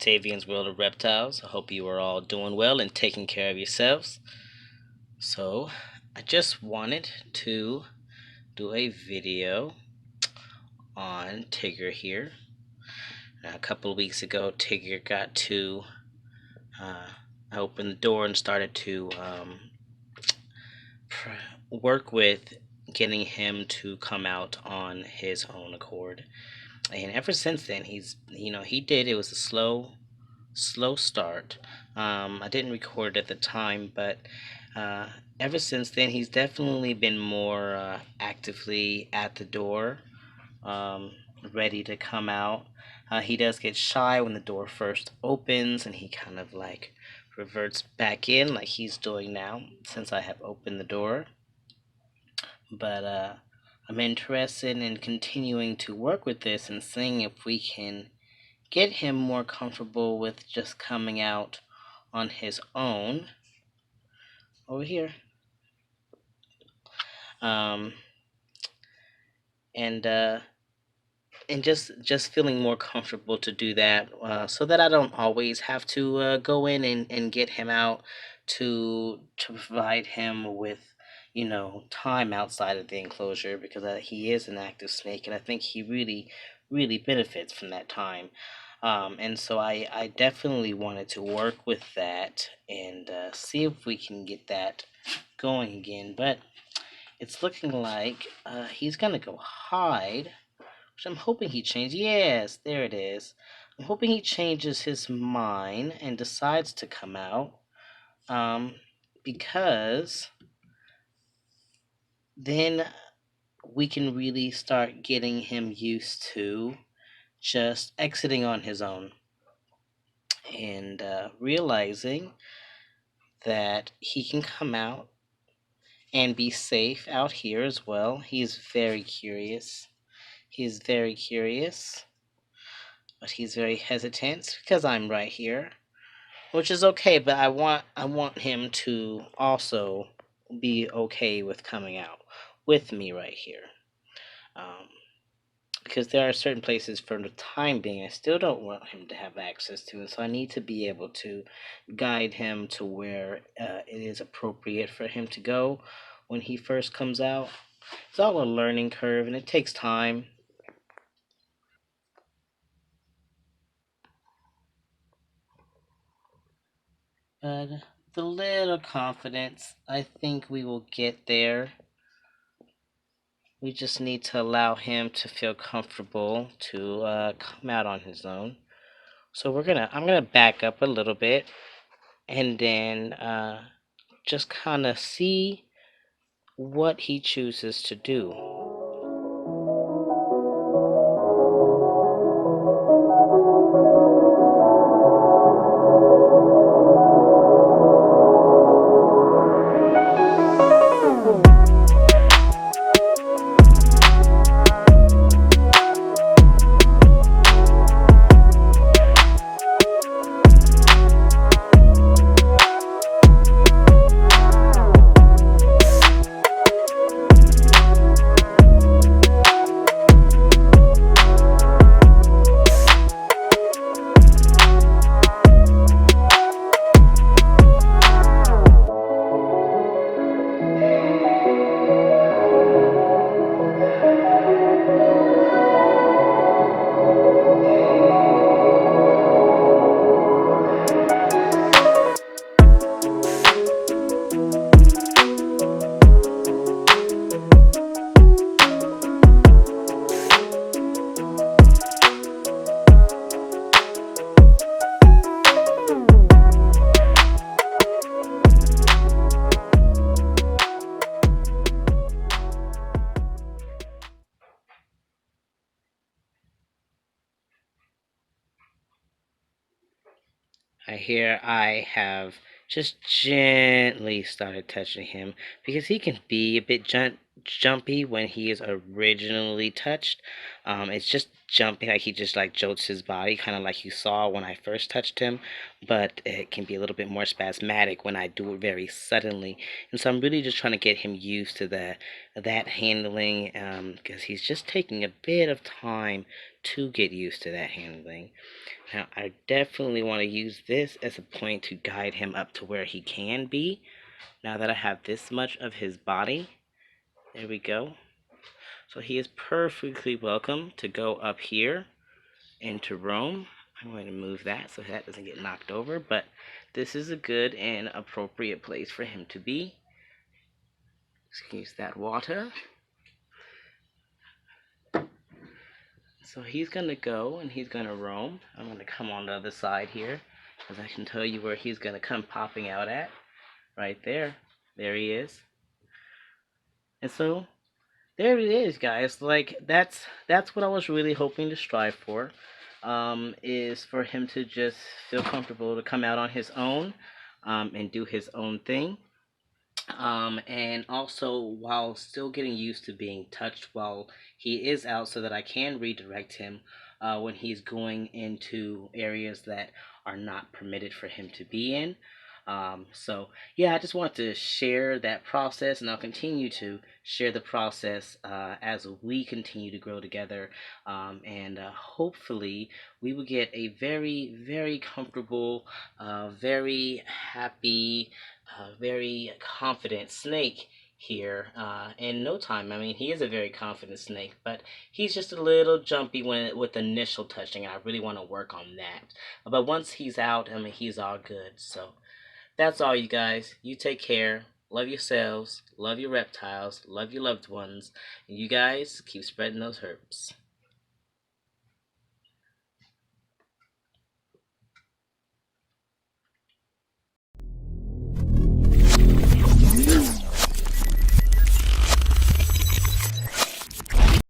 Octavian's World of Reptiles. I hope you are all doing well and taking care of yourselves. So, I just wanted to do a video on Tigger here. A couple of weeks ago, Tigger got to. Uh, I opened the door and started to work with getting him to come out on his own accord. And ever since then, he did. It was a slow start. I didn't record it at the time, but uh, ever since then, he's definitely been more actively at the door, um, ready to come out. He does get shy when the door first opens, and he kind of like reverts back in, like he's doing now, since I have opened the door. But I'm interested in continuing to work with this and seeing if we can get him more comfortable with just coming out on his own over here. Um, and uh, and just feeling more comfortable to do that, so that I don't always have to go in and get him out to provide him with time outside of the enclosure, because he is an active snake, and I think he really benefits from that time. And so I definitely wanted to work with that and see if we can get that going again. But it's looking like he's gonna go hide, which I'm hoping he changes. Yes, there it is. I'm hoping he changes his mind and decides to come out. Um, because then we can really start getting him used to just exiting on his own and realizing that he can come out and be safe out here as well. He's very curious. He's very curious, but he's very hesitant because I'm right here, which is okay. But I want him to also be okay with coming out with me right here. Um, because there are certain places for the time being I still don't want him to have access to, and so I need to be able to guide him to where it is appropriate for him to go when he first comes out. It's all a learning curve, and it takes time. But with a little confidence, I think we will get there. We just need to allow him to feel comfortable to come out on his own. So I'm gonna back up a little bit and then just kind of see what he chooses to do. I have just gently started touching him because he can be a bit jumpy when he is originally touched. It's just jumpy, like he just like jolts his body, kind of like you saw when I first touched him. But it can be a little bit more spasmodic when I do it very suddenly. And so I'm really just trying to get him used to that handling, because he's just taking a bit of time to get used to that handling. Now I definitely want to use this as a point to guide him up to where he can be. Now that I have this much of his body, there we go. So he is perfectly welcome to go up here and to roam. I'm going to move that so that doesn't get knocked over, but this is a good and appropriate place for him to be. Excuse that water. So he's going to go and he's going to roam. I'm going to come on the other side here, because I can tell you where he's going to come popping out at. Right there. There he is. And so there it is, guys. Like that's what I was really hoping to strive for. Is for him to just feel comfortable to come out on his own, and do his own thing. And also while still getting used to being touched while he is out, so that I can redirect him when he's going into areas that are not permitted for him to be in. So yeah, I just want to share that process, and I'll continue to share the process as we continue to grow together. And hopefully we will get a very, very comfortable, very happy, very confident snake here in no time. I mean, he is a very confident snake, but he's just a little jumpy when with initial touching, and I really want to work on that. But once he's out, I mean, he's all good. So that's all, you guys. You take care. Love yourselves. Love your reptiles. Love your loved ones. And you guys keep spreading those herbs.